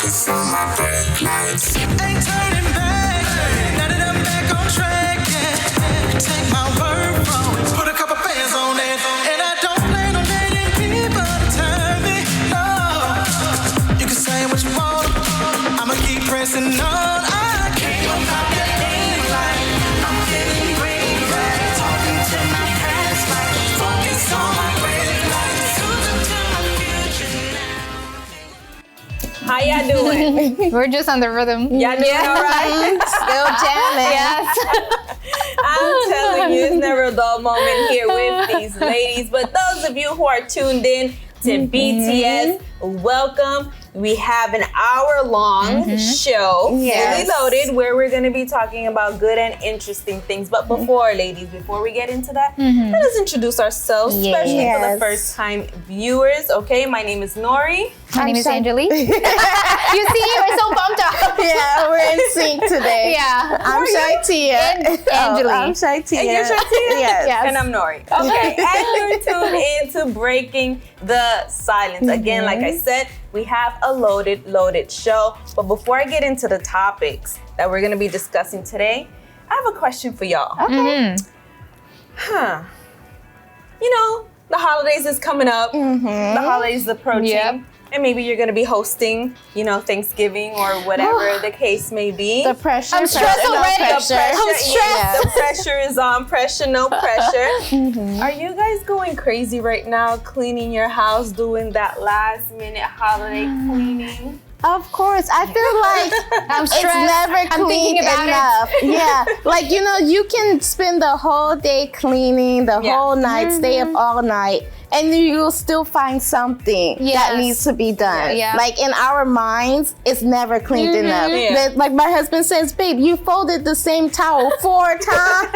focus on my brake lights. Ain't turning back. Now that I'm back on track, yeah. Take my word from it. Put a couple bands on it. And I don't plan on letting people turn me. No. You can say what you want. I'ma keep pressing on. I can't go pop that thing like I'm getting green right. Talking to my past like focus on my brake lights. Cruising to my future now. How y'all doing? We're just on the rhythm. Y'all doing all right? Still jamming. Yes. I'm telling you, it's never a dull moment here with these ladies. But those of you who are tuned in to BTS, welcome. We have an hour-long show, fully loaded, where we're going to be talking about good and interesting things. But before we get into that, let us introduce ourselves, especially for the first-time viewers. Okay, my name is Nori. My name is Angeli. You see, we're so pumped up. Yeah, we're in sync today. Yeah. I'm ShyTia. And Angeli. I'm ShyTia. And you're ShyTia? Yes. And I'm Nori. Okay, and you're tuned into Breaking the Silence. Again, like I said, we have a loaded show. But before I get into the topics that we're going to be discussing today, I have a question for y'all. Okay. You know, the holidays is coming up. The holidays is approaching. Yep. And maybe you're going to be hosting, you know, Thanksgiving or whatever the case may be. The pressure. I'm stressed already. I'm stressed. Yes, the pressure is on. Pressure, no pressure. Are you guys going crazy right now, cleaning your house, doing that last minute holiday cleaning? Of course. I feel like I'm it's stressed. never I'm clean thinking about enough. Yeah. Like, you know, you can spend the whole day cleaning, the whole night, stay up all night, and you'll still find something that needs to be done. Yeah. Like, in our minds, it's never cleaned enough. Yeah. Like, my husband says, babe, you folded the same towel 4 times.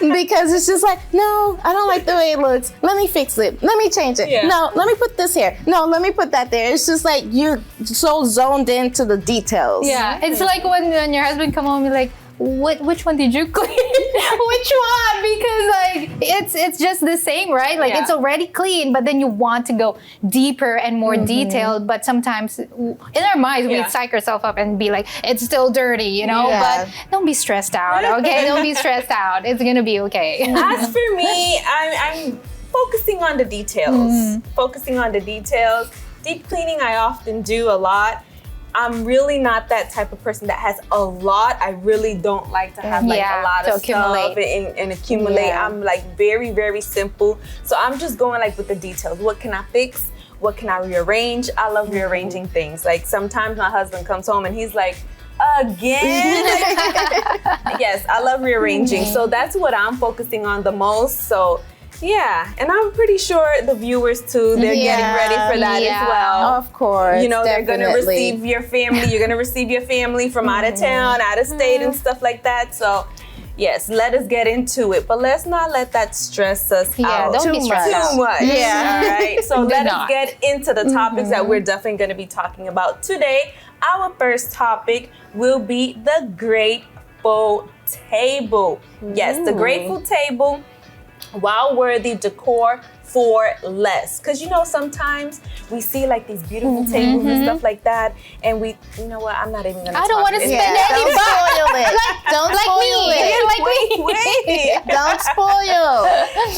Because it's just like, no, I don't like the way it looks. Let me fix it. Let me change it. Yeah. No, let me put this here. No, let me put that there. It's just like you're so zoned into the details. Yeah, it's like when your husband come home, you're like, which one did you clean? Which one? Because like it's just the same, right? Like it's already clean, but then you want to go deeper and more detailed. But sometimes in our minds we psych ourselves up and be like, it's still dirty, you know. Yeah. But don't be stressed out, okay? Don't be stressed out. It's gonna be okay. As for me, I'm focusing on the details. Focusing on the details. Deep cleaning I often do a lot. I'm really not that type of person that has a lot. I really don't like to have like a lot of stuff and accumulate. I'm like very, very simple. So I'm just going like with the details. What can I fix? What can I rearrange? I love rearranging things. Like sometimes my husband comes home and he's like, again? Yes, I love rearranging. So that's what I'm focusing on the most. So yeah, and I'm pretty sure the viewers too, they're getting ready for that as well. Of course. You know, definitely. they're gonna receive your family. You're gonna receive your family from out of town, out of state and stuff like that. So yes, let us get into it. But let's not let that stress us out don't be stressed out. too much. Yeah. All right. So let us not. get into the topics that we're definitely gonna be talking about today. Our first topic will be the Grateful Table. Yes, the Grateful Table. Wow-worthy decor for less. Because you know, sometimes we see like these beautiful tables and stuff like that, and we, you know what, I'm not even gonna I don't want to spend any Don't spoil it. Don't like spoil me. it. Wait. Don't spoil.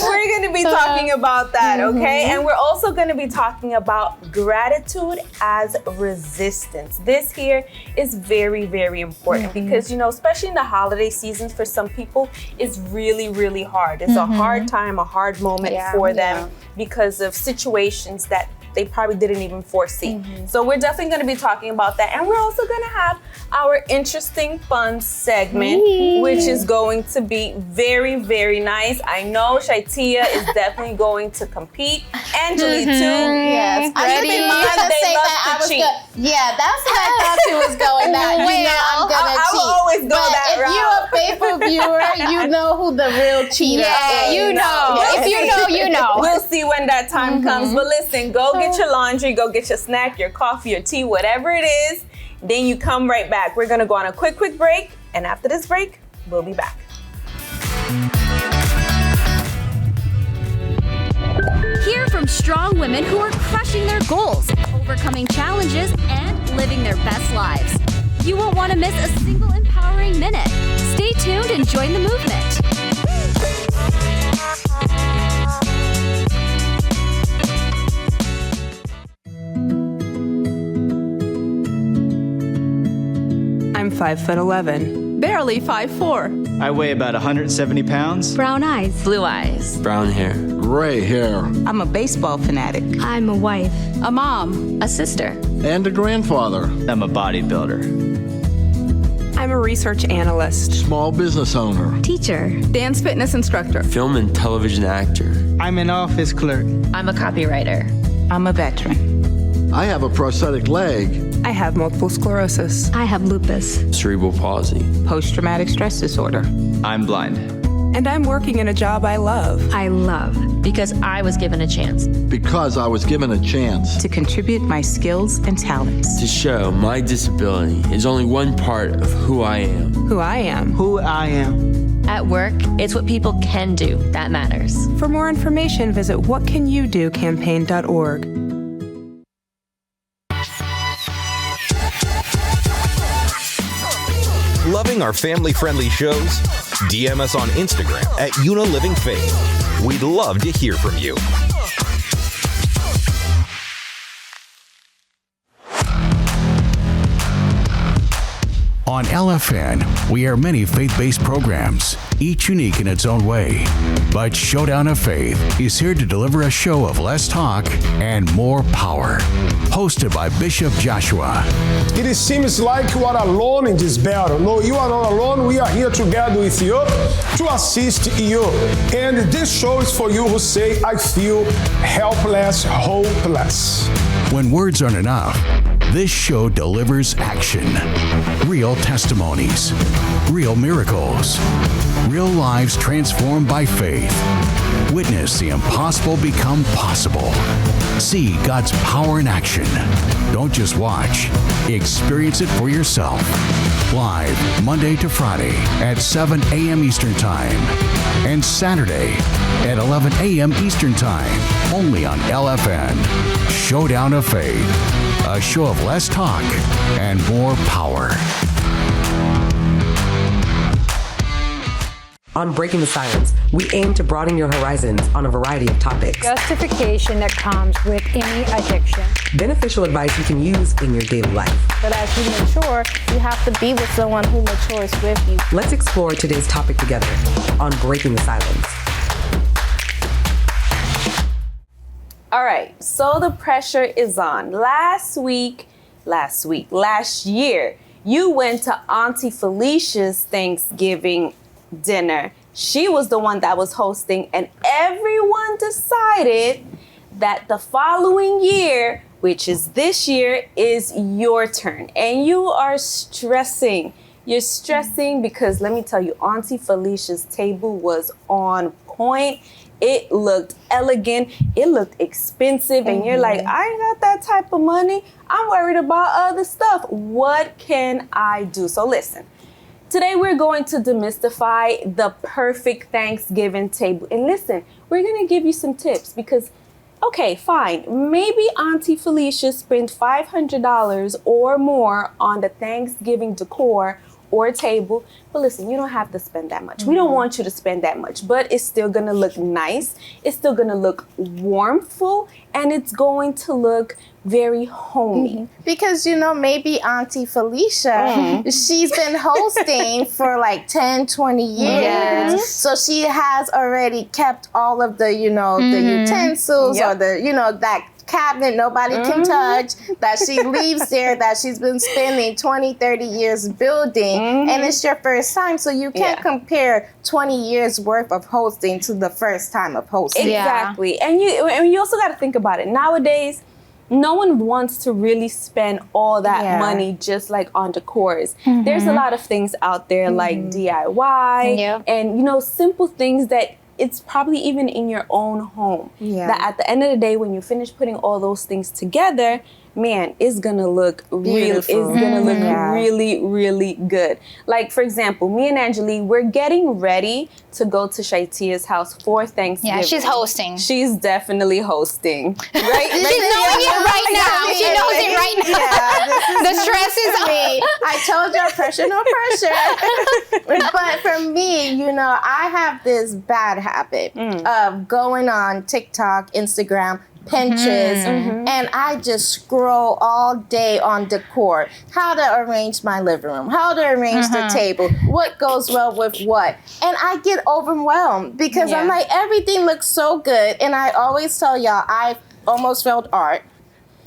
We're going to be talking about that, okay? And we're also going to be talking about gratitude as resistance. This here is very, very important because, you know, especially in the holiday seasons, for some people, it's really, really hard. It's a hard time, a hard moment for them because of situations that they probably didn't even foresee. So we're definitely going to be talking about that. And we're also going to have our interesting fun segment, which is going to be very, very nice. I know ShyTia is definitely going to compete. Angeli too. Yes. Ready? Keep in mind Because to they say love that to I was cheat. good. Yeah, that's what I thought she was going at. You know I'm gonna I cheat. will always go But that if route. you're a faithful viewer, you know who the real cheater Yeah, is. you know. Yes. If you know, you know. We'll see when that time comes. But listen, go get your laundry, go get your snack, your coffee, your tea, whatever it is. Then you come right back. We're going to go on a quick break. And after this break, we'll be back. Hear from from strong women who are crushing their goals, overcoming challenges, and living their best lives. You won't want to miss a single empowering minute. Stay tuned and join the movement. I'm 5'11", barely 5'4". I weigh about 170 pounds. Brown eyes. Blue eyes. Brown hair. Gray hair. I'm a baseball fanatic. I'm a wife. A mom. A sister. And a grandfather. I'm a bodybuilder. I'm a research analyst. Small business owner. Teacher. Dance fitness instructor. Film and television actor. I'm an office clerk. I'm a copywriter. I'm a veteran. I have a prosthetic leg. I have multiple sclerosis. I have lupus. Cerebral palsy. Post-traumatic stress disorder. I'm blind. And I'm working in a job I love. I love. Because I was given a chance. Because I was given a chance. To contribute my skills and talents. To show my disability is only one part of who I am. Who I am. Who I am. At work, it's what people can do that matters. For more information, visit whatcanyoudocampaign.org. Loving our family-friendly shows? DM us on Instagram at UnaLivingFaith. We'd love to hear from you. On LFN, we air many faith-based programs, each unique in its own way. But Showdown of Faith is here to deliver a show of less talk and more power. Hosted by Bishop Joshua. It seems like you are alone in this battle. No, you are not alone. We are here together with you to assist you. And this show is for you who say, I feel helpless, hopeless. When words aren't enough, this show delivers action. Real testimonies, real miracles, real lives transformed by faith. Witness the impossible become possible. See God's power in action. Don't just watch, experience it for yourself. Live Monday to Friday at 7 a.m. Eastern Time and Saturday at 11 a.m. Eastern Time, only on LFN. Showdown of Faith, a show of less talk and more power. On Breaking the Silence, we aim to broaden your horizons on a variety of topics. Justification that comes with any addiction. Beneficial advice you can use in your daily life. But as you mature, you have to be with someone who matures with you. Let's explore today's topic together on Breaking the Silence. All right, so the pressure is on. Last year, you went to Auntie Felicia's Thanksgiving dinner. She was the one that was hosting, and everyone decided that the following year, which is this year, is your turn. And you are stressing. You're stressing because let me tell you, Auntie Felicia's table was on point. It looked elegant. It looked expensive. And you're like, I ain't got that type of money. I'm worried about other stuff. What can I do? So listen, today we're going to demystify the perfect Thanksgiving table. And listen, we're going to give you some tips because, okay, fine. Maybe Auntie Felicia spent $500 or more on the Thanksgiving decor or table, but listen, you don't have to spend that much. We don't want you to spend that much, but it's still gonna look nice. It's still gonna look warmful, and it's going to look very homey. Because, you know, maybe Auntie Felicia, she's been hosting for like 10, 20 years. Yes. So she has already kept all of the, you know, the utensils or the, you know, that cabinet nobody can touch, that she leaves there, that she's been spending 20, 30 years building, and it's your first time, so you can't compare 20 years worth of hosting to the first time of hosting. Exactly. And you also got to think about it. Nowadays, no one wants to really spend all that money just like on decors. There's a lot of things out there like DIY and, you know, simple things that it's probably even in your own home. That at the end of the day, when you finish putting all those things together, man, it's gonna look really, really good. Like, for example, me and Angeli, we're getting ready to go to ShyTia's house for Thanksgiving. Yeah, she's hosting. She's definitely hosting. Right? She's knowing it right now. She knows it right now. Yeah, the stress is me. I told you, pressure, no pressure. But for me, you know, I have this bad habit of going on TikTok, Instagram, Pinterest, and I just scroll all day on decor. How to arrange my living room, how to arrange the table, what goes well with what. And I get overwhelmed because I'm like, everything looks so good. And I always tell y'all, I almost failed art.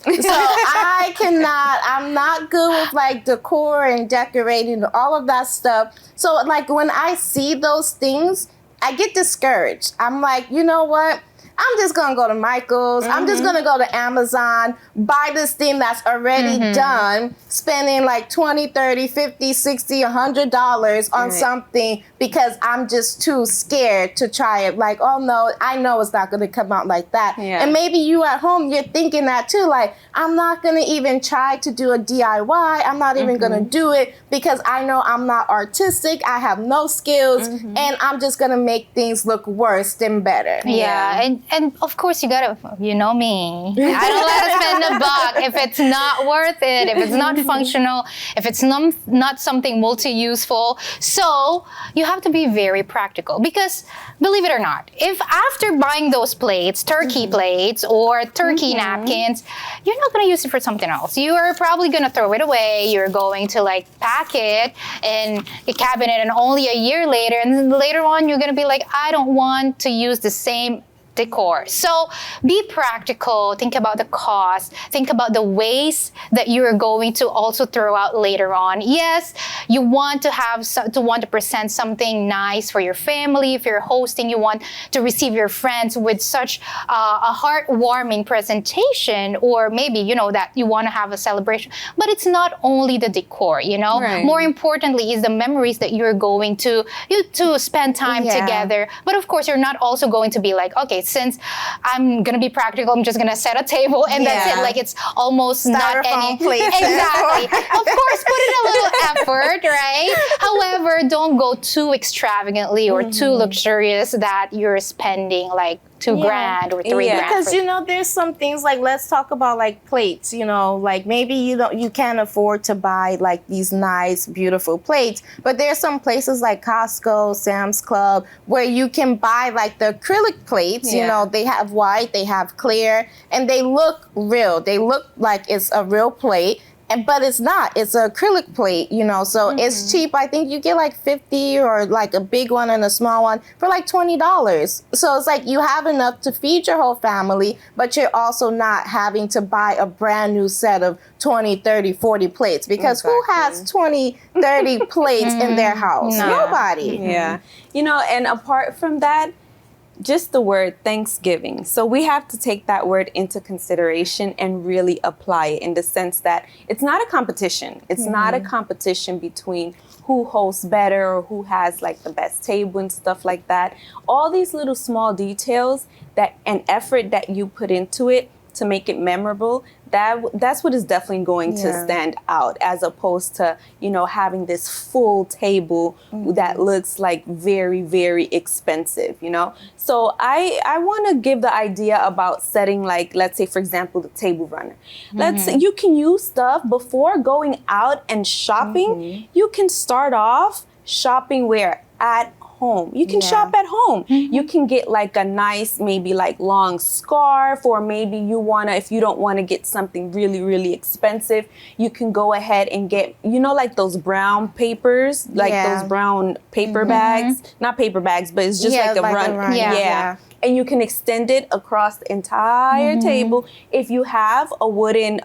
So I'm not good with like decor and decorating, all of that stuff. So like when I see those things, I get discouraged. I'm like, you know what? I'm just going to go to Michael's. I'm just going to go to Amazon, buy this thing that's already done, spending like $20, $30, $50, $60, $100 on something because I'm just too scared to try it. Like, oh no, I know it's not going to come out like that. Yeah. And maybe you at home, you're thinking that too. Like, I'm not going to even try to do a DIY. I'm not even going to do it because I know I'm not artistic. I have no skills and I'm just going to make things look worse than better. Yeah. And of course, you gotta, you know me. I don't let us spend a buck if it's not worth it, if it's not functional, if it's not something multi-useful. So you have to be very practical because, believe it or not, if after buying those plates, turkey plates or turkey napkins, you're not gonna use it for something else. You are probably gonna throw it away. You're going to like pack it in a cabinet, and only a year later, and then later on, you're gonna be like, I don't want to use the same decor. So be practical, think about the cost, think about the ways that you're going to also throw out later on. Yes, you want to have to present something nice for your family. If you're hosting, you want to receive your friends with such a heartwarming presentation, or maybe, you know, that you want to have a celebration. But it's not only the decor, you know. Right. More importantly is the memories that you're going to spend time together. But of course, you're not also going to be like, okay, since I'm gonna be practical, I'm just gonna set a table and that's it. Like it's almost not any. Exactly. Of course, put in a little effort, right? However, don't go too extravagantly or too luxurious that you're spending like $2 grand or $3 grand. Because you know, there's some things like, let's talk about like plates. You know, like maybe you can't afford to buy like these nice, beautiful plates, but there's some places like Costco, Sam's Club, where you can buy like the acrylic plates. You know, they have white, they have clear, and they look real. They look like it's a real plate. But it's not. It's an acrylic plate, you know, so it's cheap. I think you get like 50 or like a big one and a small one for like $20. So it's like you have enough to feed your whole family, but you're also not having to buy a brand new set of 20, 30, 40 plates because who has 20, 30 plates in their house? Nobody. Yeah. You know, and apart from that, just the word Thanksgiving. So we have to take that word into consideration and really apply it in the sense that it's not a competition. It's not a competition between who hosts better or who has like the best table and stuff like that. All these little small details that and effort that you put into it to make it memorable, that's what is definitely going to stand out, as opposed to, you know, having this full table that looks like very, very expensive, you know? So I want to give the idea about setting, like, let's say, for example, the table runner. You can use stuff before going out and shopping. You can start off shopping where? At home. You can shop at home. You can get like a nice, maybe like long scarf, or maybe you wanna, if you don't wanna get something really, really expensive, you can go ahead and get, you know, like those brown papers, like those brown paper bags, not paper bags, but it's just like a run. And you can extend it across the entire table. If you have a wooden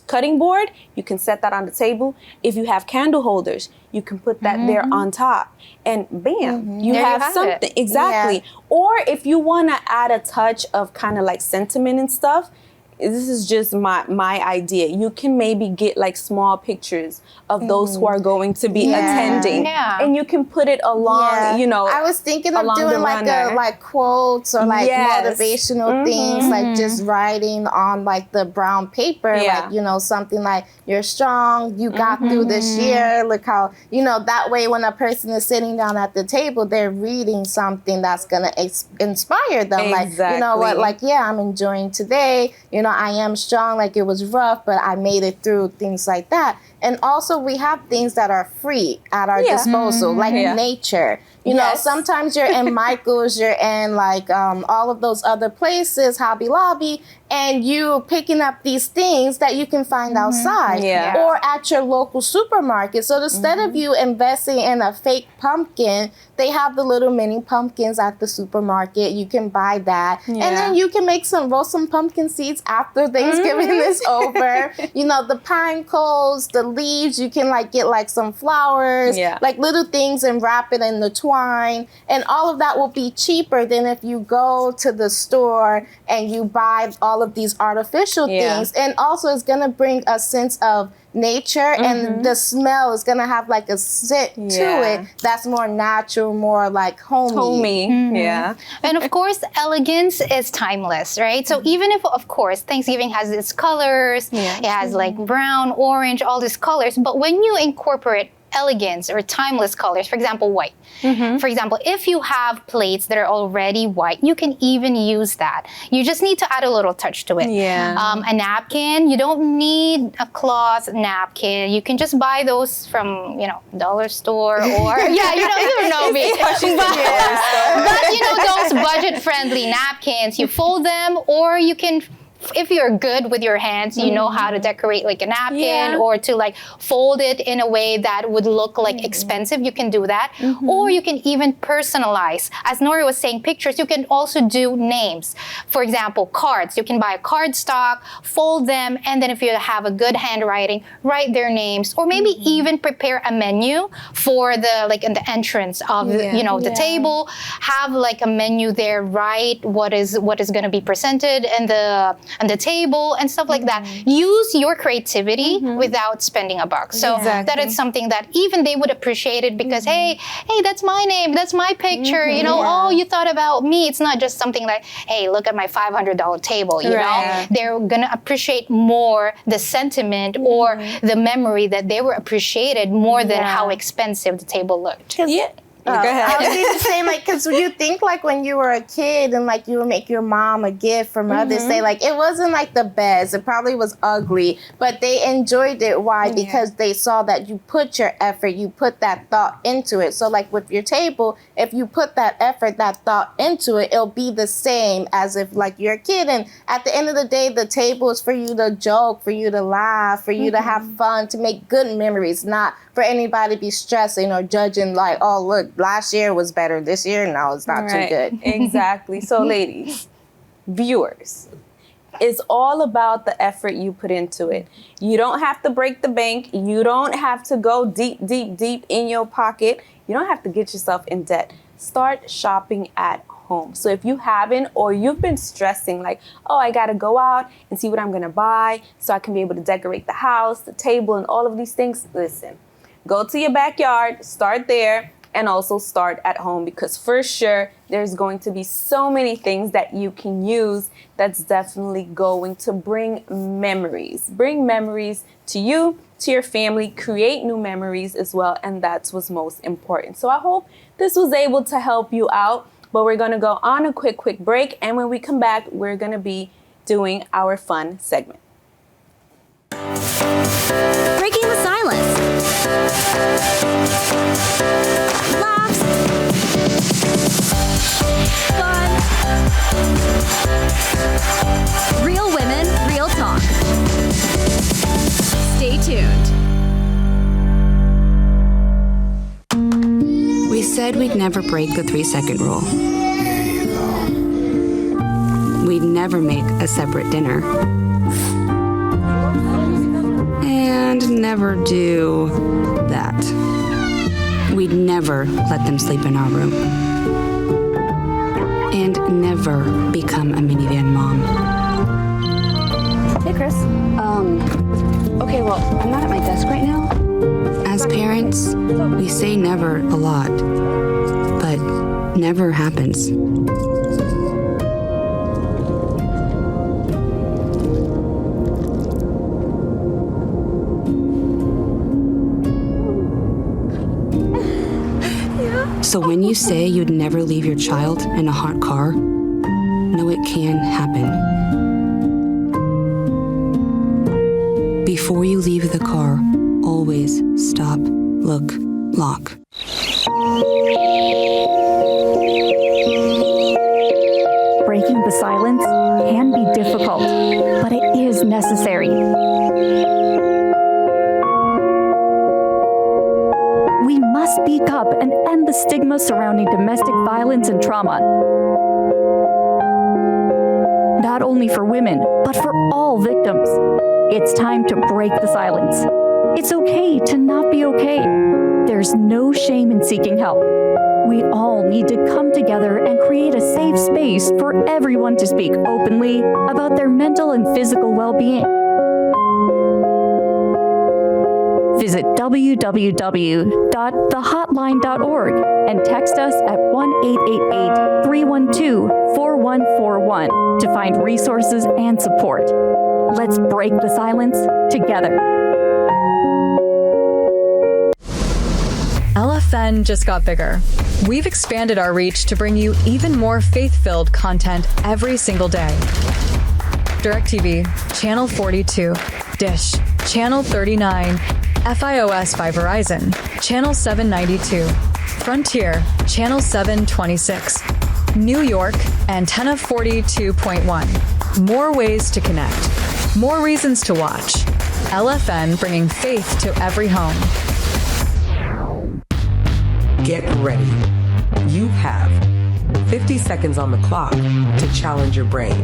cutting board, you can set that on the table. If you have candle holders, you can put that there on top, and bam, you have something. Exactly. Or if you want to add a touch of kind of like sentiment and stuff, this is just my idea. You can maybe get like small pictures of those who are going to be attending, and you can put it along. You know, I was thinking of doing like quotes or like motivational things, like just writing on like the brown paper, like, you know, something like, you're strong, you got through this year, look how, you know, that way when a person is sitting down at the table, they're reading something that's gonna inspire them. Like, you know what, like, I'm enjoying today, you know, I am strong, like it was rough, but I made it through, things like that. And also we have things that are free at our disposal, like nature. You know, sometimes you're in Michael's, you're in like all of those other places, Hobby Lobby, and you picking up these things that you can find outside or at your local supermarket. So instead of you investing in a fake pumpkin, they have the little mini pumpkins at the supermarket. You can buy that. And then you can roll some pumpkin seeds after Thanksgiving is over. You know, the pine cones, the leaves, you can like get like some flowers, like little things, and wrap it in the twine. And all of that will be cheaper than if you go to the store and you buy all of these artificial things. And also it's gonna bring a sense of nature, and the smell is gonna have like a scent to it that's more natural, more like homey. And of course, elegance is timeless, right? So even if, of course, Thanksgiving has its colors, it has like brown, orange, all these colors, but when you incorporate elegance or timeless colors, for example, white. For example, if you have plates that are already white, you can even use that. You just need to add a little touch to it. A napkin, you don't need a cloth napkin. You can just buy those from, you know, dollar store or, you don't know me. But you know, those budget-friendly napkins, you fold them, or you can, if you're good with your hands, you know how to decorate like a napkin or to like fold it in a way that would look like expensive, you can do that. Or you can even personalize. As Nori was saying, pictures, you can also do names. For example, cards. You can buy a card stock, fold them, and then if you have a good handwriting, write their names, or maybe even prepare a menu for the, like in the entrance of you know, the table. Have like a menu there, write what is going to be presented and the table and stuff like that. Use your creativity without spending a buck. So that is something that even they would appreciate it, because hey, that's my name, that's my picture, you know, oh, you thought about me. It's not just something like, hey, look at my $500 table, you know. They're gonna appreciate more the sentiment or the memory that they were appreciated more than how expensive the table looked. Go ahead. I was even saying, like, because you think like when you were a kid and like you would make your mom a gift for Mother's Day, like it wasn't like the best. It probably was ugly, but they enjoyed it. Why? Because they saw that you put your effort, you put that thought into it. So like with your table, if you put that effort, that thought into it, it'll be the same as if like you're a kid. And at the end of the day, the table is for you to joke, for you to laugh, for you to have fun, to make good memories, not for anybody to be stressing or judging like, oh, look, last year was better. This year, no, it's not too good. Exactly. So ladies, viewers, it's all about the effort you put into it. You don't have to break the bank. You don't have to go deep, deep, deep in your pocket. You don't have to get yourself in debt. Start shopping at home. So if you haven't, or you've been stressing like, oh, I gotta go out and see what I'm gonna buy so I can be able to decorate the house, the table, and all of these things, listen. Go to your backyard, start there, and also start at home, because for sure there's going to be so many things that you can use that's definitely going to bring memories. Bring memories to you, to your family, create new memories as well, and that's what's most important. So I hope this was able to help you out, but we're gonna go on a quick break, and when we come back, we're gonna be doing our fun segment. Breaking the silence. Laughs. Fun. Real women, real talk. Stay tuned. We said we'd never break the 3-second rule. We'd never make a separate dinner. And never do that. We'd never let them sleep in our room. And never become a minivan mom. Hey, Chris. Okay, well, I'm not at my desk right now. As parents, we say never a lot, but never happens. So when you say you'd never leave your child in a hot car, know it can happen. Before you leave the car, always stop, look, lock. Breaking the silence can be difficult, but it is necessary. We must speak up and end the stigma surrounding domestic violence and trauma. Not only for women, but for all victims. It's time to break the silence. It's okay to not be okay. There's no shame in seeking help. We all need to come together and create a safe space for everyone to speak openly about their mental and physical well-being. Visit www.thehotline.org and text us at 1-888-312-4141 to find resources and support. Let's break the silence together. LFN just got bigger. We've expanded our reach to bring you even more faith-filled content every single day. DirecTV, Channel 42, Dish, Channel 39, FiOS by Verizon, Channel 792, Frontier, Channel 726, New York, Antenna 42.1. More ways to connect. More reasons to watch. LFN bringing faith to every home. Get ready. You have 50 seconds on the clock to challenge your brain.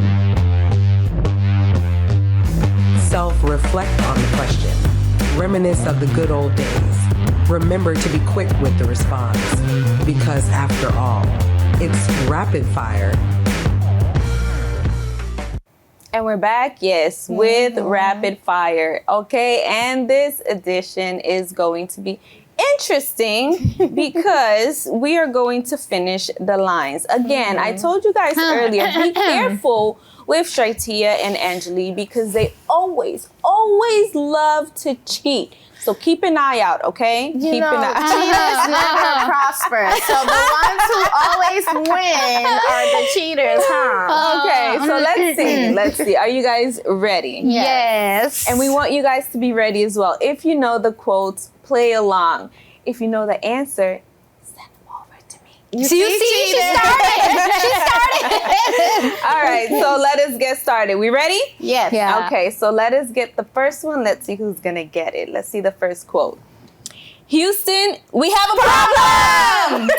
Self-reflect on the question. Reminisce of the good old days. Remember to be quick with the response, because after all, it's rapid fire. And we're back, yes, with rapid fire. Okay, and this edition is going to be interesting because we are going to finish the lines. Again, I told you guys earlier, be careful with ShyTia and Angeli because they always love to cheat. So keep an eye out, okay? Cheaters never prosper. So the ones who always win are the cheaters, huh? Okay, so let's see. Are you guys ready? Yes. And we want you guys to be ready as well. If you know the quotes, play along. If you know the answer, send them over to me. You see, she started. All right, so let us get started. We ready? Yes. Yeah. Okay, so let us get the first one. Let's see who's going to get it. Let's see the first quote. Houston, we have a problem!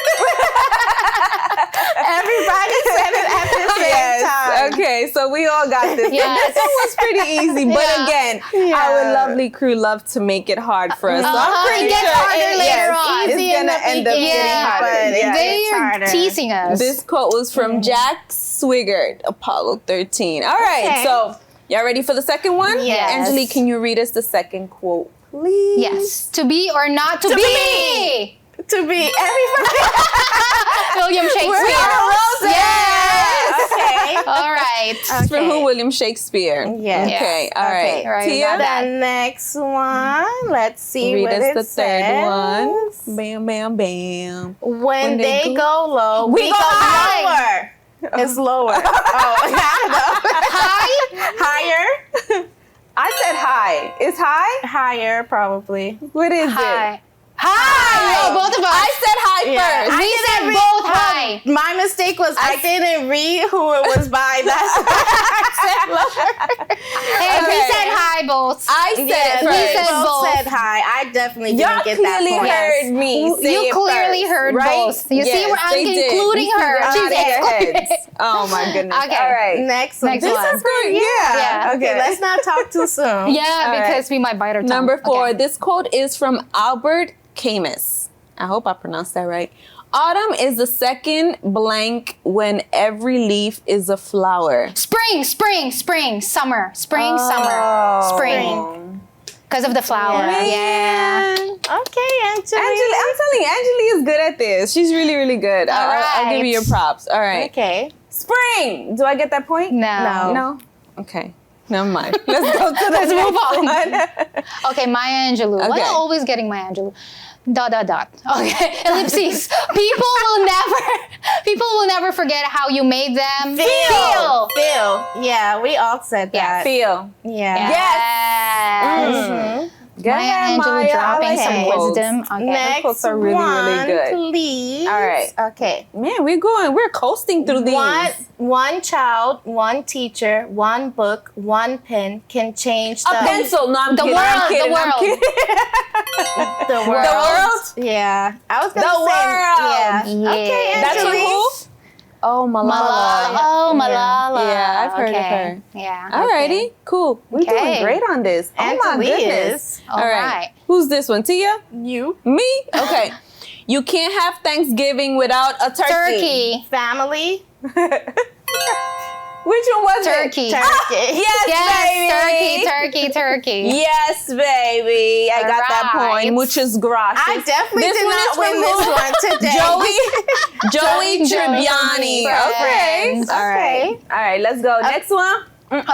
Everybody said it at the same time. Okay, so we all got this. Yes. This one was pretty easy, but again, our lovely crew love to make it hard for us. So I'm pretty It gets sure harder later on. it's going to end up getting harder. They are teasing us. This quote was from Jack Swigert, Apollo 13. All right, so y'all ready for the second one? Yes. Angeli, can you read us the second quote, please? Yes. To be or not to be. To be everybody. William Shakespeare. Yes. Okay. All right. It's for who? William Shakespeare. Yes. Okay. All right. Right. Tia, The next one. Let's see read what us it the says. third one. Bam, bam, bam. When they go low, we go high. lower. It's lower. Higher. I said high. Is high? Higher, probably. What is High. it? High. No, both of us. I said high first. We said both high. My mistake was I didn't read who it was by. That's why I said lower. Hey, we said high both. I said it we first. said both. said high. I definitely didn't get that clearly point. heard me say You it clearly first, heard right? both. You see, Yes, I'm they did. including You see her. they're She's nodding their excluded. heads. Oh my goodness. Okay. All right. Next one. Next This one. is good. Yeah. Okay. Okay, let's not talk too soon. Yeah, All because we might bite our tongue. Number 4. Okay. This quote is from Albert Camus. I hope I pronounced that right. Autumn is the second blank when every leaf is a flower. Spring, summer, summer, spring. Because of the flower. Yeah. Okay, Angeli. I'm telling you, Angeli is good at this. She's really, really good. I'll give you your props. All right. Okay. Spring. Do I get that point? No. Okay. Never mind. Let's go to the Let's move on. one. Okay, Maya Angelou. Why am I always getting Maya Angelou? ... Okay, ellipses. People will never forget how you made them feel. Yeah, we all said that. Feel. Yeah. Yes. Mm-hmm. Maya Angelou dropping some wisdom. Okay. Next quotes are really, really good. Please. All right. Okay. Man, we're coasting through these. One child, one teacher, one book, one pen can change the... A pencil. No, I'm the kidding. world. I'm kidding. The world. I'm kidding. The world. The world? Yeah. I was going to The say... world. Yeah. Okay, That's Angeli. who? Oh, Malala. Oh, Malala. Yeah, I've heard of her. Yeah. Alrighty, cool. We're doing great on this. Oh my Angeli goodness. is. All right. Who's this one? Tia? You. Me? Okay. You can't have Thanksgiving without a turkey. Family. Which one was Turkey. it? Turkey. Yes, baby. Turkey. Yes, baby. I got that point. Muchas gracias. I definitely did not win this one today. Joey Tribbiani. Okay. Friends. All right. Let's go. Next one.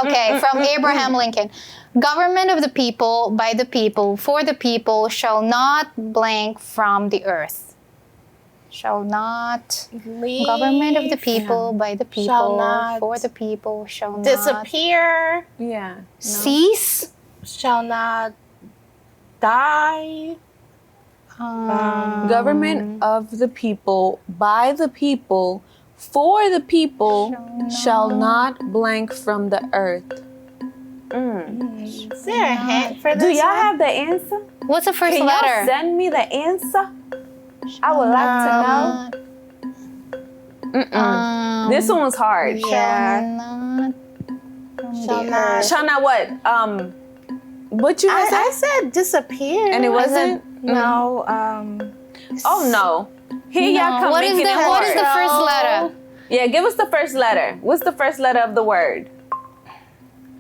Okay, from Abraham Lincoln. Government of the people, by the people, for the people, shall not blank from the earth. Shall not. Government of the people, by the people, for the people, shall not. Disappear. Yeah. No. Cease. Shall not die. Government of the people, by the people, for the people, shall not blank from the earth. Is there a hint for this? Do y'all one? have the answer? What's the first Can letter? y'all send me the answer? I would like to know. This one was hard. Yeah. Shall not what? What you said? I said disappear. And it wasn't? No. Oh no. Here y'all come What is making it what is hard. the first letter? Yeah, give us the first letter. What's the first letter of the word?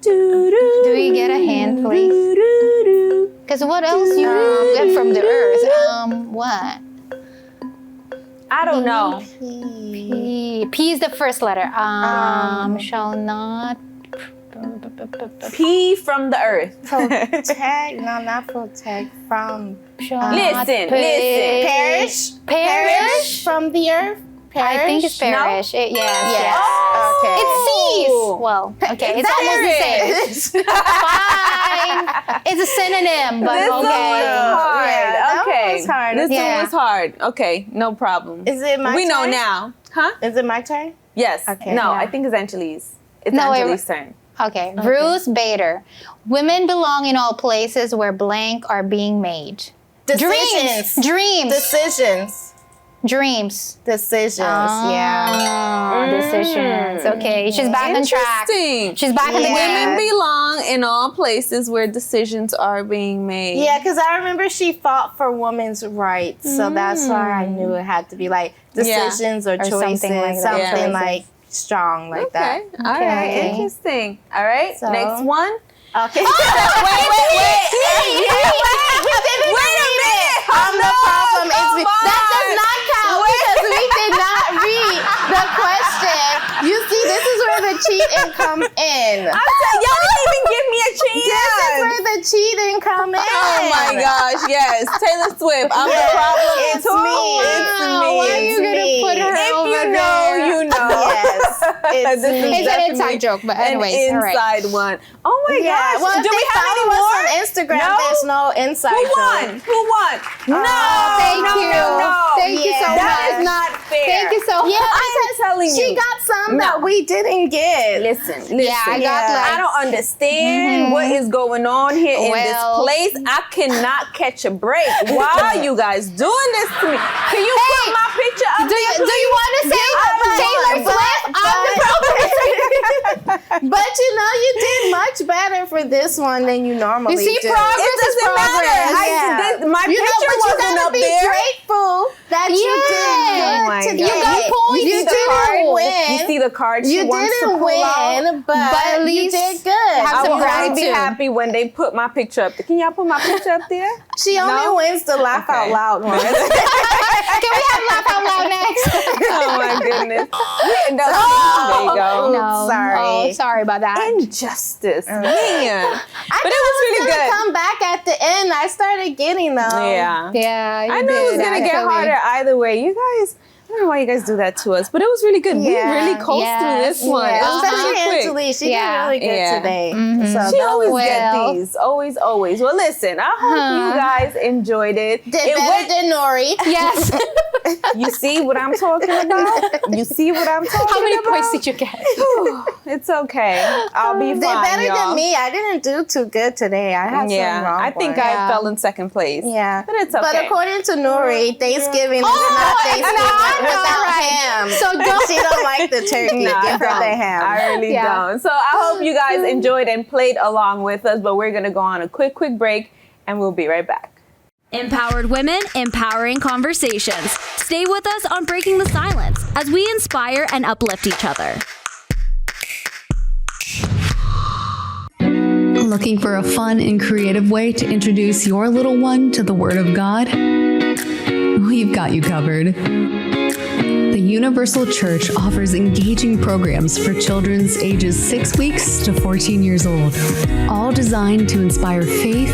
Do we get a hint, please? Because what else you get from the earth? What? I don't know. P is the first letter. Shall not. P from the earth. Protect. No, not protect. From. Listen. Perish from the earth. Perish? I think it's perish. No? Yes. Oh, okay. It's cease. Well, okay, it's almost the same. Fine. It's a synonym, but This okay. one was hard. Yeah, that okay. one was hard. This Yeah. one was hard. Okay, no problem. Is it my We know turn? now. Huh? Is it my turn? Yes. Okay. No, Yeah. I think it's Angeli's. It's No, Angeli's turn. Okay. Ruth Bader. Women belong in all places where blank are being made. Decisions. Dreams. Decisions. Dreams. Decisions. Yeah. Decisions. Okay. She's back on track. Interesting. She's back in the Women game. belong in all places where decisions are being made. Yeah, because I remember she fought for women's rights, so that's why I knew it had to be like decisions or choices, something like strong like that. All right. Interesting. All right. So- Next one. Okay. Wait a minute. The problem is that does not count because we did not read the question. You see, this is where the cheating come in. Y'all didn't even give me a chance. This is where the cheating come in. Oh my gosh, yes. Taylor Swift. I'm the problem. It's me. It's me. Why are you going to put her If over you know, there? you know. Yes. It's It's an inside joke, but anyways, an all right. inside one. Oh my gosh. Well, Do we have any more? on Instagram, No? there's no inside Who won? joke. Who won? No. Thank no, you. No, no. Thank you so That much. is not fair. Thank you so much. Yeah, I'm telling she you. got some that we didn't get. Listen. Yeah, I got like. I don't understand what is going on here in this Well- place. I cannot catch a break. Why are you guys doing this to me? Can you put my picture up Do you want to say Taylor Swift? I'm the problem. But you know, you did much better for this one than you normally You see, do. progress It is doesn't progress. matter. Yeah. My You know, picture but you wasn't gotta up be there. grateful that you did Yes. good. the card she You wants to didn't pull out. win, but at you least did good. have I some will only be gratitude. happy when they put my picture up there. Can y'all put my picture up there? She only wins the laugh out loud one. Can we have laugh out loud next? Oh my goodness. There you go. No, sorry. Oh, sorry about that. Injustice, man. But it was really good. Come back at the end. I started getting them. Yeah. Yeah, you I knew it was did, gonna get actually. harder either way. You guys, I don't know why you guys do that to us, but it was really good. We really coasted through this one. It was Especially really quick. Angeli. She did really good today. So She that always was get these. Always. Well, listen, I hope you guys enjoyed it. Did better than Nori. Yes. You see what I'm talking about? You see what I'm talking about? How many points did you get? It's okay. I'll be fine, They're better y'all. than me. I didn't do too good today. I had some wrong I think ones. I fell in second place. Yeah. But it's okay. But according to Nori, Thanksgiving is not Thanksgiving without ham. So don't. She don't like the turkey. No, Give her the ham. I really don't. So I hope you guys enjoyed and played along with us, but we're going to go on a quick break and we'll be right back. Empowered women, empowering conversations. Stay with us on Breaking the Silence as we inspire and uplift each other. Looking for a fun and creative way to introduce your little one to the Word of God? We've got you covered. The Universal Church offers engaging programs for children's ages 6 weeks to 14 years old, all designed to inspire faith,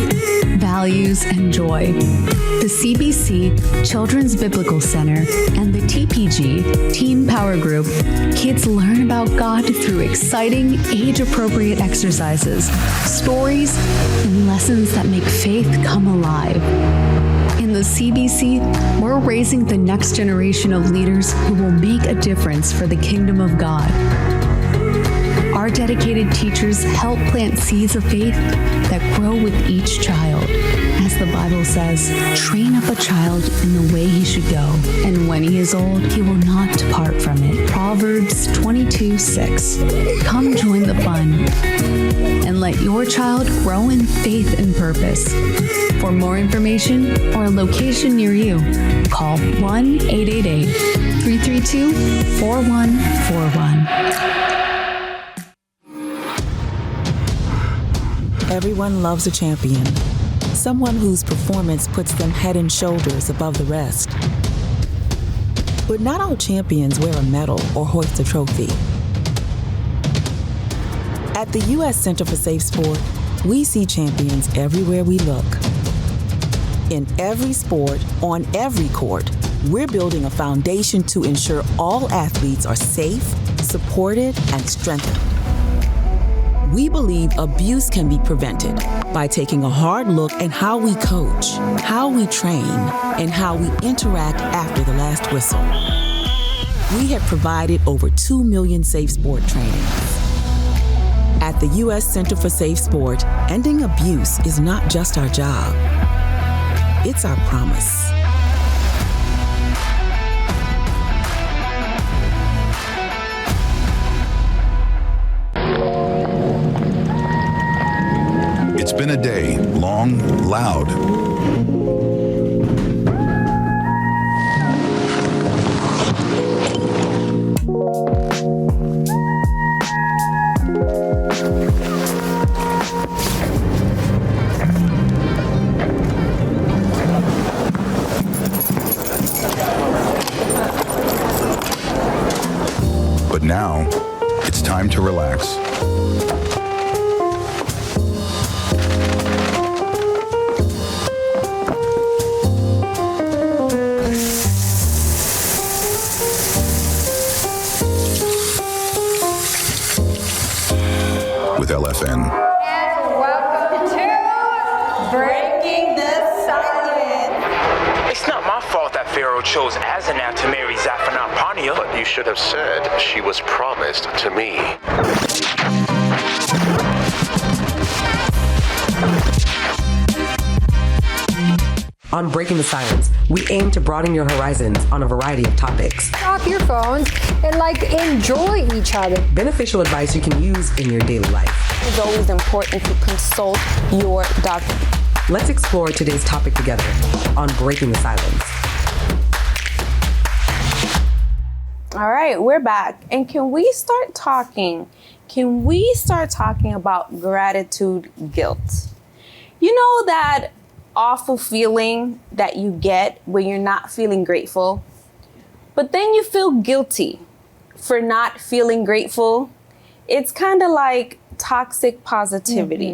values, and joy. The CBC Children's Biblical Center and the TPG Teen Power Group, kids learn about God through exciting, age-appropriate exercises, stories, and lessons that make faith come alive. In the CBC, we're raising the next generation of leaders who will make a difference for the kingdom of God. Our dedicated teachers help plant seeds of faith that grow with each child. As the Bible says, train up a child in the way he should go, and when he is old, he will not depart from it. Proverbs 22:6. Come join the fun and let your child grow in faith and purpose. For more information or a location near you, call 1-888-332-4141. Everyone loves a champion, someone whose performance puts them head and shoulders above the rest. But not all champions wear a medal or hoist a trophy. At the U.S. Center for Safe Sport, we see champions everywhere we look. In every sport, on every court, we're building a foundation to ensure all athletes are safe, supported, and strengthened. We believe abuse can be prevented by taking a hard look at how we coach, how we train, and how we interact after the last whistle. We have provided over 2 million safe sport trainings. At the U.S. Center for Safe Sport, ending abuse is not just our job. It's our promise. It's been a day, long, loud. But now, it's time to relax. With LFN. Welcome to Breaking the Silence. It's not my fault that Pharaoh chose Asenath to marry Zaphanah-Paneah. But you should have said she was promised to me. On Breaking the Silence, we aim to broaden your horizons on a variety of topics. Off your phones and enjoy each other. Beneficial advice you can use in your daily life. It's always important to consult your doctor. Let's explore today's topic together on Breaking the Silence. All right, we're back. And can we start talking about gratitude guilt? You know that awful feeling that you get when you're not feeling grateful, but then you feel guilty for not feeling grateful? It's kind of like toxic positivity.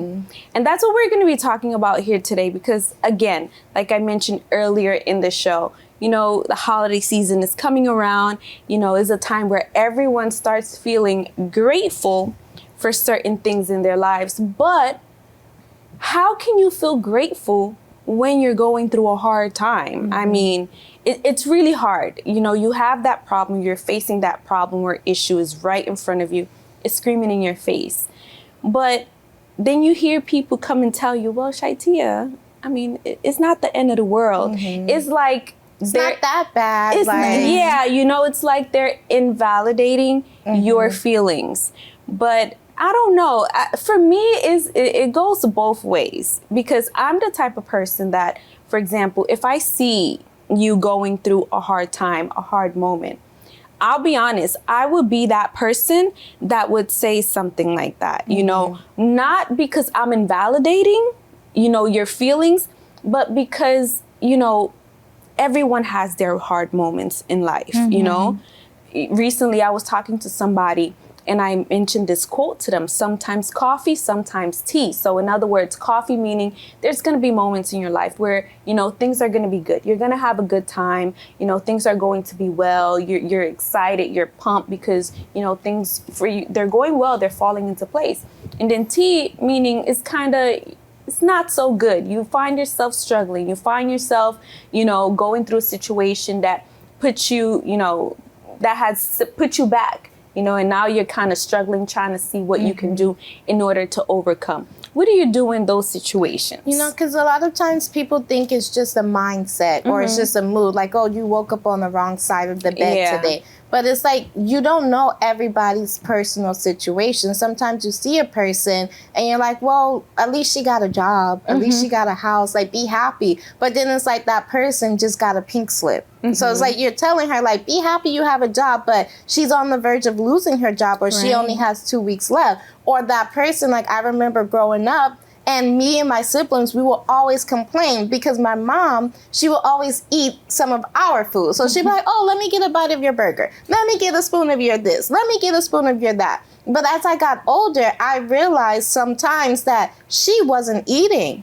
And that's what we're going to be talking about here today, because again, like I mentioned earlier in the show, you know, the holiday season is coming around, you know, is a time where everyone starts feeling grateful for certain things in their lives. But how can you feel grateful when you're going through a hard time? I mean, it's really hard. You know, you have that problem, you're facing that problem or issue is right in front of you, it's screaming in your face. But then you hear people come and tell you, well, ShyTia, I mean, it's not the end of the world. It's like, it's not that bad. It's yeah, you know, it's like they're invalidating your feelings. But I don't know. For me, it goes both ways, because I'm the type of person that, for example, if I see you going through a hard time, a hard moment, I'll be honest, I would be that person that would say something like that, you know, not because I'm invalidating, you know, your feelings, but because, you know, everyone has their hard moments in life, you know. Recently, I was talking to somebody and I mentioned this quote to them: sometimes coffee, sometimes tea. So in other words, coffee meaning there's going to be moments in your life where, you know, things are going to be good. You're going to have a good time. You know, things are going to be well. You're excited. You're pumped because, you know, things for you, they're going well. They're falling into place. And then tea meaning it's kind of, it's not so good. You find yourself struggling. You find yourself, you know, going through a situation that puts you, you know, that has put you back. You know, and now you're kind of struggling, trying to see what you can do in order to overcome. What do you do in those situations? You know, because a lot of times people think it's just a mindset or it's just a mood. Like, oh, you woke up on the wrong side of the bed today. But it's like, you don't know everybody's personal situation. Sometimes you see a person and you're like, well, at least she got a job. At least she got a house. Like, be happy. But then it's like that person just got a pink slip. So it's like you're telling her, like, be happy you have a job, but she's on the verge of losing her job, or she only has 2 weeks left. Or that person, like, I remember growing up, and me and my siblings, we will always complain because my mom, she will always eat some of our food. So she'd be like, oh, let me get a bite of your burger. Let me get a spoon of your this. Let me get a spoon of your that. But as I got older, I realized sometimes that she wasn't eating.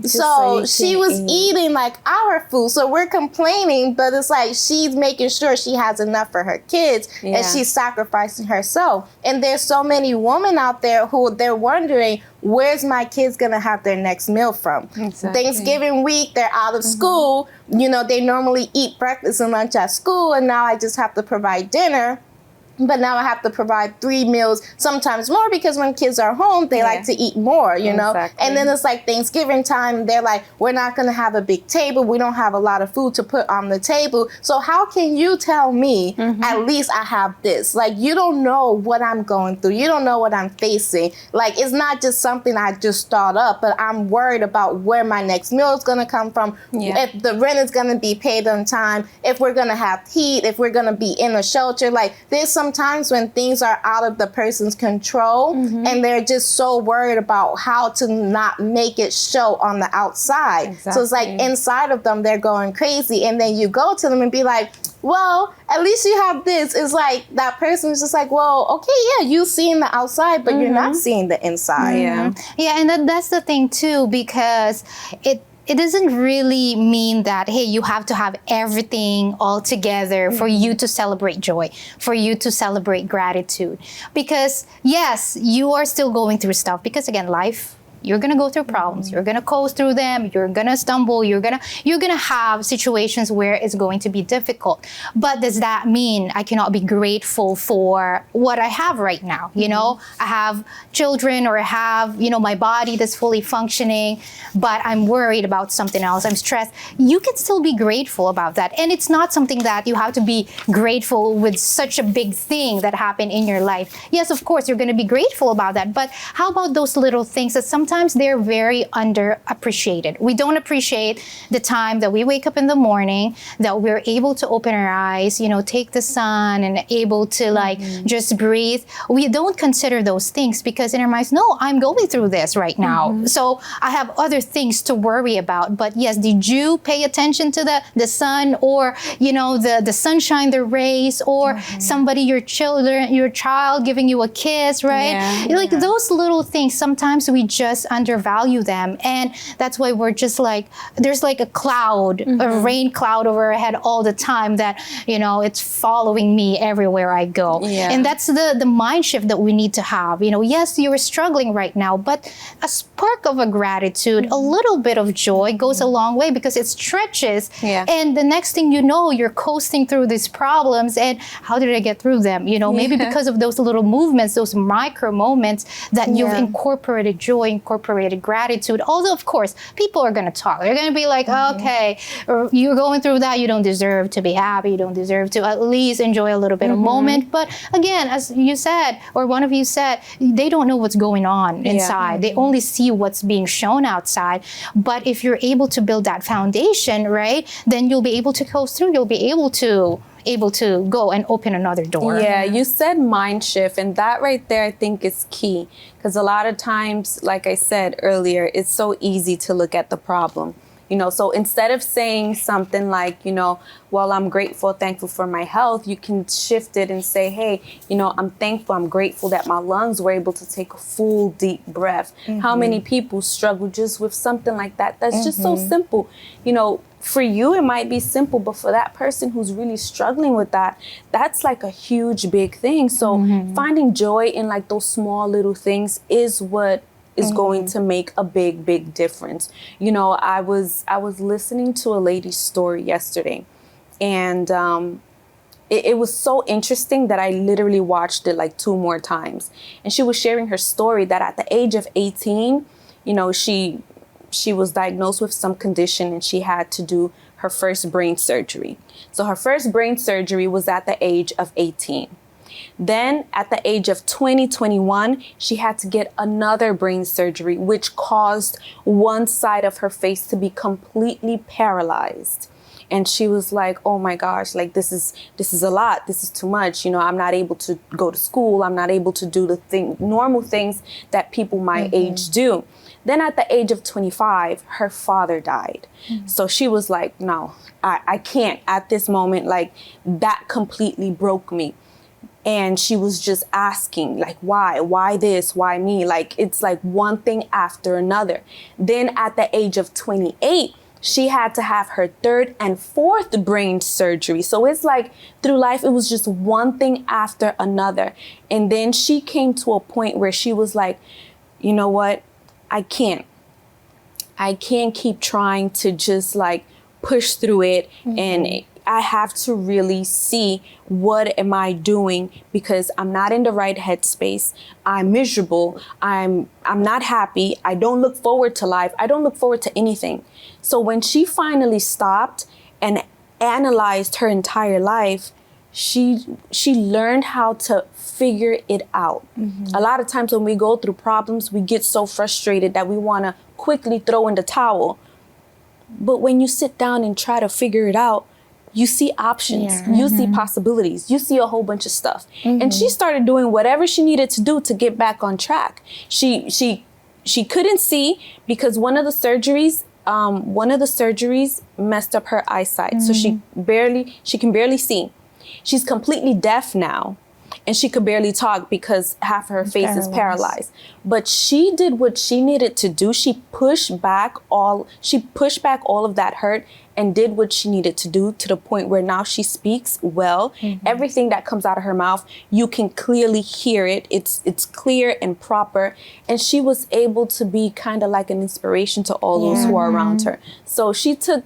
So she was eating like our food. So we're complaining, but it's like she's making sure she has enough for her kids and she's sacrificing herself. And there's so many women out there who they're wondering, where's my kids gonna have their next meal from? Thanksgiving week, they're out of school. You know, they normally eat breakfast and lunch at school, and now I just have to provide dinner. But now I have to provide 3 meals, sometimes more, because when kids are home, they like to eat more, you know? And then it's like Thanksgiving time, they're like, we're not going to have a big table. We don't have a lot of food to put on the table. So how can you tell me, at least I have this? Like, you don't know what I'm going through. You don't know what I'm facing. Like, it's not just something I just thought up, but I'm worried about where my next meal is going to come from, if the rent is going to be paid on time, if we're going to have heat, if we're going to be in a shelter. Like, there's sometimes when things are out of the person's control and they're just so worried about how to not make it show on the outside. So it's like inside of them, they're going crazy. And then you go to them and be like, well, at least you have this. It's like that person's just like, well, okay, yeah, you seeing the outside, but you're not seeing the inside. Yeah, and that's the thing too, because it doesn't really mean that, hey, you have to have everything all together for you to celebrate joy, for you to celebrate gratitude. Because yes, you are still going through stuff, because again, life, you're gonna go through problems, you're gonna coast through them, you're gonna stumble, you're gonna have situations where it's going to be difficult. But does that mean I cannot be grateful for what I have right now? You know, I have children, or I have, you know, my body that's fully functioning, but I'm worried about something else, I'm stressed. You can still be grateful about that. And it's not something that you have to be grateful with such a big thing that happened in your life. Yes, of course, you're gonna be grateful about that, but how about those little things that sometimes sometimes they're very underappreciated. We don't appreciate the time that we wake up in the morning, that we're able to open our eyes, take the sun and able to just breathe. We don't consider those things because in our minds, no, I'm going through this right now. So I have other things to worry about. But yes, did you pay attention to the sun or, the sunshine, the rays, or somebody, your child giving you a kiss, right? Like those little things, sometimes we just undervalue them. And that's why we're just like, there's like a cloud, a rain cloud over our head all the time that, it's following me everywhere I go. And that's the mind shift that we need to have. Yes, you're struggling right now, but a spark of a gratitude, a little bit of joy goes a long way because it stretches. And the next thing you know, you're coasting through these problems. And how did I get through them? Maybe because of those little movements, those micro moments that you've incorporated joy, incorporated gratitude. Although, of course, people are going to talk. They're going to be like, okay, or you're going through that. You don't deserve to be happy. You don't deserve to at least enjoy a little bit of moment. But again, as you said, or one of you said, they don't know what's going on inside. They only see what's being shown outside. But if you're able to build that foundation, right, then you'll be able to coast through. You'll be able to go and open another door. Yeah, you said mind shift, and that right there I think is key, because a lot of times, like I said earlier, it's so easy to look at the problem. So instead of saying something like, well, I'm grateful, thankful for my health, you can shift it and say, hey, I'm thankful, I'm grateful that my lungs were able to take a full, deep breath. How many people struggle just with something like that? That's just so simple. For you, it might be simple, but for that person who's really struggling with that, that's like a huge, big thing. So finding joy in like those small little things is what is going to make a big, big difference. I was listening to a lady's story yesterday, and it was so interesting that I literally watched it like 2 more times. And she was sharing her story that at the age of 18, she was diagnosed with some condition and she had to do her first brain surgery. So her first brain surgery was at the age of 18. Then at the age of 21, she had to get another brain surgery, which caused one side of her face to be completely paralyzed. And she was like, oh my gosh, like this is a lot. This is too much. I'm not able to go to school. I'm not able to do the normal things that people my age do. Then at the age of 25, her father died. So she was like, no, I can't at this moment. Like that completely broke me. And she was just asking, like, why this, why me? Like, it's like one thing after another. Then at the age of 28, she had to have her 3rd and 4th brain surgery. So it's like through life, it was just one thing after another. And then she came to a point where she was like, you know what? I can't keep trying to just like push through it. And I have to really see what am I doing, because I'm not in the right headspace. I'm miserable. I'm not happy. I don't look forward to life. I don't look forward to anything. So when she finally stopped and analyzed her entire life, she learned how to figure it out. A lot of times when we go through problems, we get so frustrated that we want to quickly throw in the towel. But when you sit down and try to figure it out, you see options, you see possibilities, you see a whole bunch of stuff. And she started doing whatever she needed to do to get back on track. She couldn't see because one of the surgeries messed up her eyesight. So she can barely see. She's completely deaf now. And she could barely talk because half of her face is paralyzed. But she did what she needed to do. She pushed back all of that hurt and did what she needed to do, to the point where now she speaks well. Everything that comes out of her mouth, you can clearly hear it. It's clear and proper. And she was able to be kind of like an inspiration to all those who are around her. So she took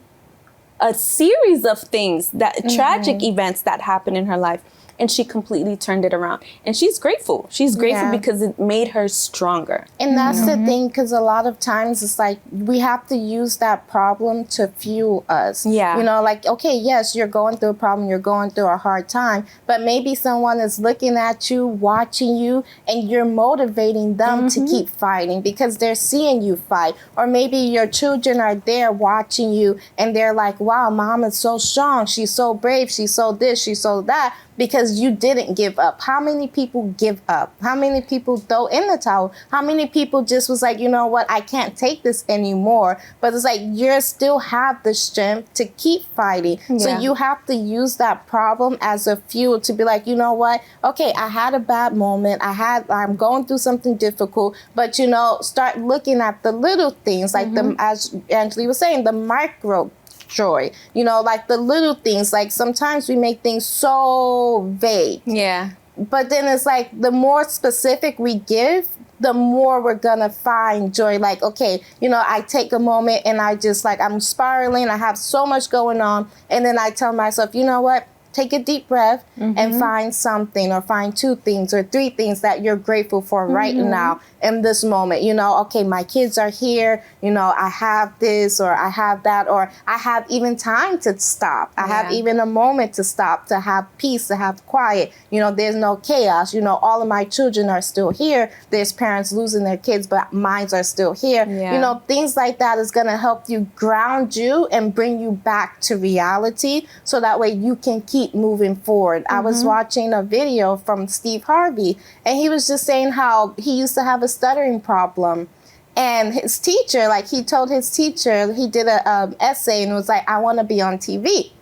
a series of things, tragic events that happened in her life, and she completely turned it around. And she's grateful. She's grateful because it made her stronger. And that's the thing, because a lot of times it's like we have to use that problem to fuel us. Yeah. You know, like, okay, yes, you're going through a problem, you're going through a hard time, but maybe someone is looking at you, watching you, and you're motivating them to keep fighting because they're seeing you fight. Or maybe your children are there watching you and they're like, wow, mom is so strong, she's so brave, she's so this, she's so that, because you didn't give up. How many people give up? How many people throw in the towel? How many people just was like, you know what, I can't take this anymore? But it's like, you still have the strength to keep fighting. So you have to use that problem as a fuel to be like, you know what, okay, I had a bad moment, I'm going through something difficult, but you know, start looking at the little things, like the, as Angeli was saying, the micro joy, you know, like the little things. Like sometimes we make things so vague. Yeah. But then it's like the more specific we give, the more we're gonna find joy. Like, okay, you know, I take a moment and I just like, I'm spiraling, I have so much going on. And then I tell myself, you know what? Take a deep breath and find something, or find 2 things or 3 things that you're grateful for right now in this moment. You know, okay, my kids are here, you know, I have this or I have that, or I have even time to stop. I have even a moment to stop, to have peace, to have quiet. You know, there's no chaos. You know, all of my children are still here. There's parents losing their kids, but mine are still here. You know, things like that is going to help you ground you and bring you back to reality, so that way you can keep moving forward. I was watching a video from Steve Harvey, and he was just saying how he used to have a stuttering problem. And his teacher, like, he told his teacher, he did a essay and was like, I want to be on TV.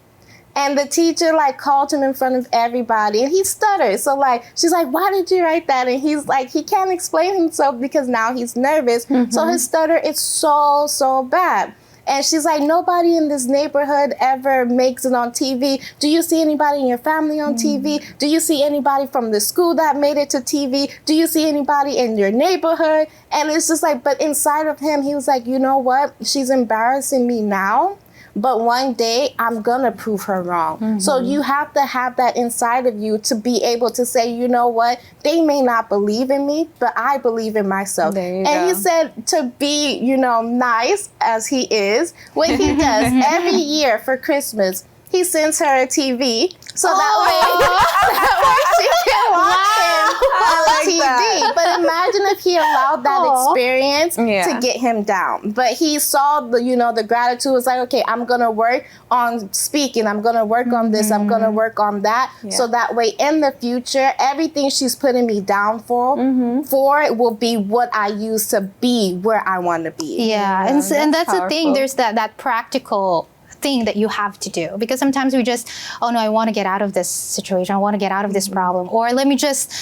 And the teacher like called him in front of everybody, and he stuttered. So like, she's like, why did you write that? And he's like, he can't explain himself because now he's nervous. So his stutter is so bad. And she's like, nobody in this neighborhood ever makes it on TV. Do you see anybody in your family on TV? Do you see anybody from the school that made it to TV? Do you see anybody in your neighborhood? And it's just like, but inside of him, he was like, you know what? She's embarrassing me now, but one day I'm gonna prove her wrong. So you have to have that inside of you to be able to say, you know what, they may not believe in me, but I believe in myself. And he said to be, you know, nice as he is, what he does every year for Christmas, he sends her a TV so that way she can watch him on TV. But imagine if he allowed that experience to get him down. But he saw the, you know, the gratitude was like, okay, I'm gonna work on speaking, I'm gonna work on this, I'm gonna work on that. So that way in the future, everything she's putting me down for it will be what I use to be where I want to be. And that's the thing. There's that practical thing that you have to do, because sometimes we just, oh no, I want to get out of this situation, I want to get out of this problem, or let me just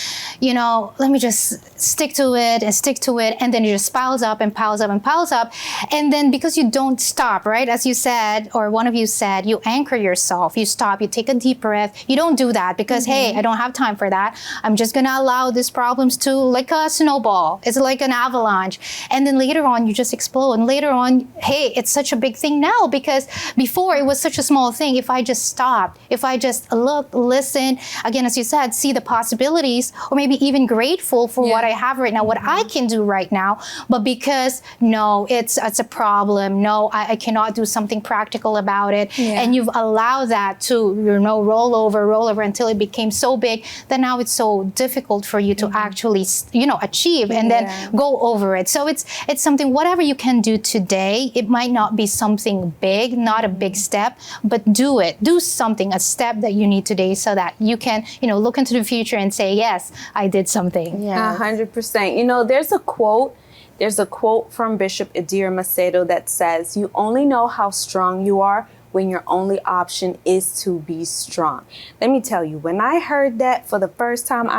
stick to it, and then it just piles up and piles up and piles up. And then because you don't stop, right, as you said, or one of you said, you anchor yourself, you stop, you take a deep breath. You don't do that because hey, I don't have time for that, I'm just gonna allow these problems to, like a snowball, it's like an avalanche, and then later on you just explode, and later on, hey, it's such a big thing now, because before it was such a small thing. If I just stopped, if I just look, listen, again, as you said, see the possibilities, or maybe even grateful for what I have right now, what I can do right now. But because no, it's a problem. No, I cannot do something practical about it. And you've allowed that to, you know, roll over until it became so big that now it's so difficult for you to actually, you know, achieve and then go over it. So it's something, whatever you can do today, it might not be something big, not a big step, but do it. Do something, a step that you need today, so that you can, you know, look into the future and say, yes, I did something. 100%. You know, there's a quote from Bishop Edir Macedo that says, you only know how strong you are when your only option is to be strong. Let me tell you, when I heard that for the first time,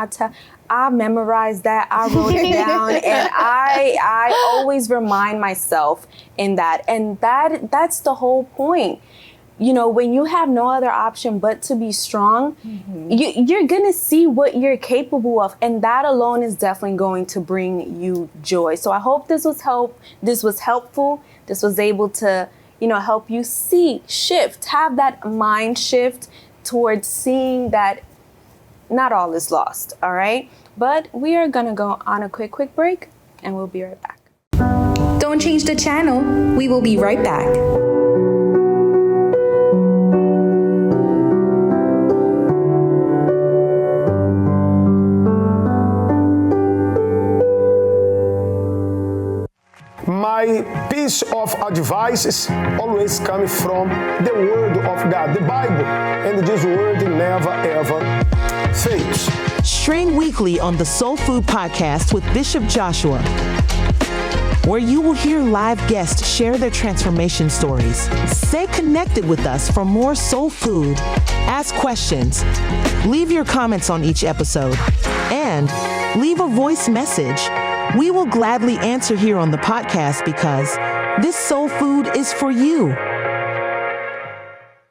I memorized that, I wrote it down, and I always remind myself in that. And that's the whole point. You know, when you have no other option but to be strong, you're gonna see what you're capable of, and that alone is definitely going to bring you joy. So I hope this was helpful. This was able to, you know, help you shift, have that mind shift towards seeing that not all is lost, all right? But we are gonna go on a quick break, and we'll be right back. Don't change the channel. We will be right back. My piece of advice is always coming from the Word of God, the Bible, and this Word never ever fails. Stream weekly on the Soul Food Podcast with Bishop Joshua, where you will hear live guests share their transformation stories. Stay connected with us for more soul food, ask questions, leave your comments on each episode, and leave a voice message. We will gladly answer here on the podcast because this soul food is for you.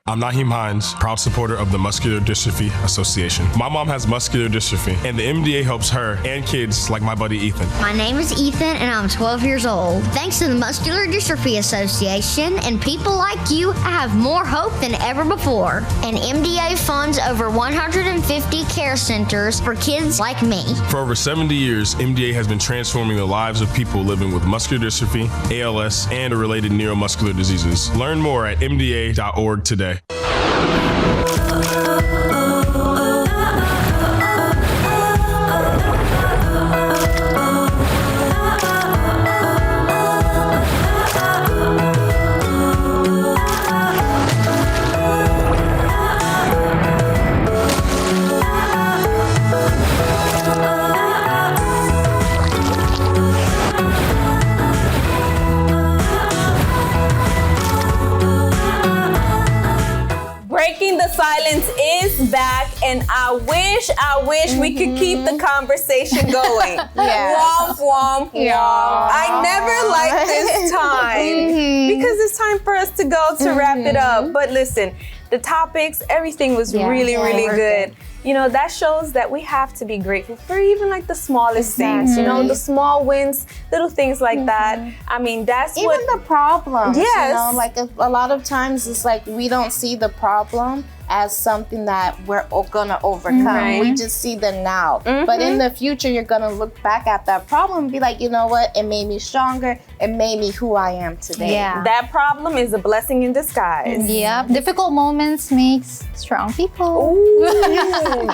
I'm Naheem Hines, proud supporter of the Muscular Dystrophy Association. My mom has muscular dystrophy, and the MDA helps her and kids like my buddy Ethan. My name is Ethan, and I'm 12 years old. Thanks to the Muscular Dystrophy Association and people like you, I have more hope than ever before. And MDA funds over 150 care centers for kids like me. For over 70 years, MDA has been transforming the lives of people living with muscular dystrophy, ALS, and related neuromuscular diseases. Learn more at mda.org today. Breaking the Silence is back, and I wish we could keep the conversation going. Womp, womp, womp. I never like this time because it's time for us to go to wrap it up. But listen, the topics, everything was really good. You know, that shows that we have to be grateful for even like the smallest things, you know, the small wins, little things like that. I mean, that's even what the problems. Yes. You know, like a lot of times it's like we don't see the problem as something that we're gonna overcome. Right. We just see the now. But in the future, you're gonna look back at that problem and be like, you know what? It made me stronger. It made me who I am today. Yeah. That problem is a blessing in disguise. Yep. Difficult moments makes strong people. Ooh,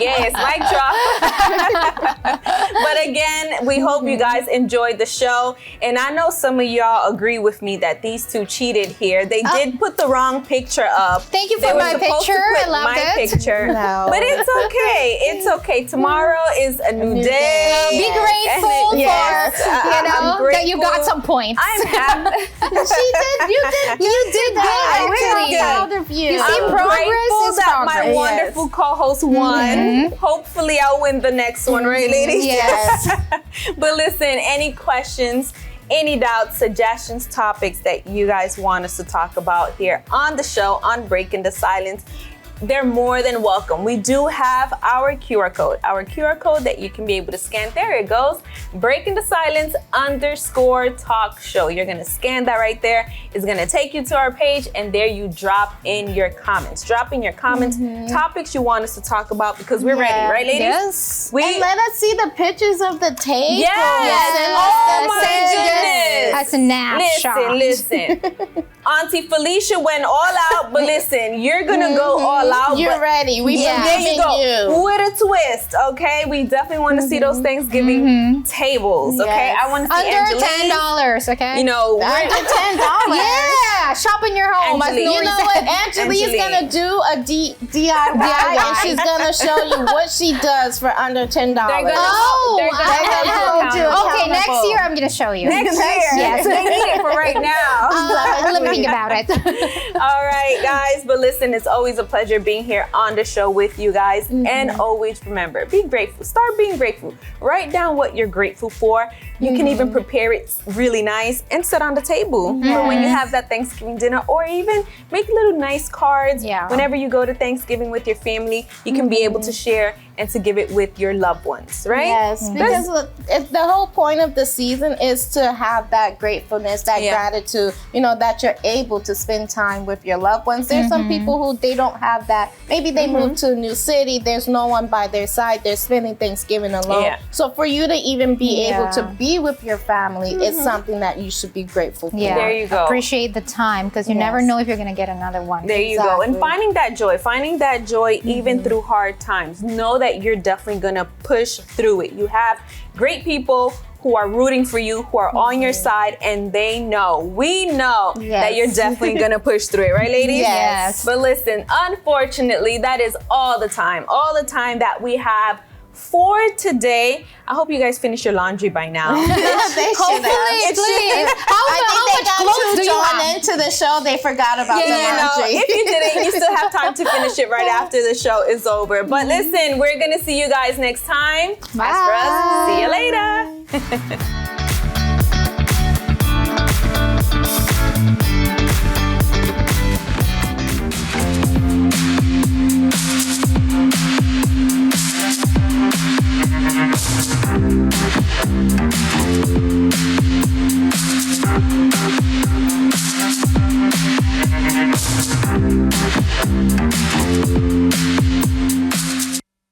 yes, mic drop. But again, we hope you guys enjoyed the show. And I know some of y'all agree with me that these two cheated here. They did put the wrong picture up. Thank you They for were my supposed to picture. put I loved my it. picture. No. But it's okay. It's okay. Tomorrow is a new day. Be grateful Yes. for, I'm that you got grateful. some points. I'm happy. You did good. I'm Really proud of you. You see, I'm progress grateful is that progress. my wonderful co-host won. Hopefully I'll win the next one, right, ladies? Yes. But listen, any questions, any doubts, suggestions, topics that you guys want us to talk about here on the show on Breaking the Silence, they're more than welcome. We do have our QR code that you can be able to scan. There it goes. Breaking the Silence _talk show. You're going to scan that right there. It's going to take you to our page, and there you drop in your comments. Drop in your comments, topics you want us to talk about, because we're ready, right, ladies? Yes. And let us see the pictures of the table. Yes. Oh my goodness. A snapshot. Listen. Auntie Felicia went all out, but listen, you're going to go all out. You're ready. We there believe you go. in you. With a twist, okay? We definitely want to see those Thanksgiving tables, okay? Yes. I want to see Under Angeli's. $10, okay? You know, Under $10. Yeah, shop in your home. Angeli. You know what? Angeli is gonna do a DIY, and she's gonna show you what she does for under $10. Okay, next year I'm gonna show you. Next year. Yes. They need it for right now. Let me think about it. All right, guys. But listen, it's always a pleasure being here on the show with you guys. And always remember, be grateful. Start being grateful. Write down what you're grateful for. You can even prepare it really nice and set on the table for when you have that Thanksgiving dinner, or even make little nice cards. Whenever you go to Thanksgiving with your family, you can be able to share and to give it with your loved ones, right? Yes, because the whole point of the season is to have that gratefulness, that gratitude, you know, that you're able to spend time with your loved ones. There's some people who they don't have that. Maybe they moved to a new city. There's no one by their side. They're spending Thanksgiving alone. Yeah. So for you to even be able to be with your family is something that you should be grateful for. Yeah. There you go. Appreciate the time, because you never know if you're gonna get another one. There you go. And finding that joy even through hard times. Know that you're definitely gonna push through it. You have great people who are rooting for you, who are on your side, and we know that you're definitely gonna push through it, right, ladies? Yes. But listen, unfortunately, that is all the time that we have for today. I hope you guys finished your laundry by now. Hopefully, please. How much clothes do you have? Into the show, they forgot about the laundry. If you didn't, you still have time to finish it right after the show is over. But listen, we're gonna see you guys next time. Bye. As for us, see you later.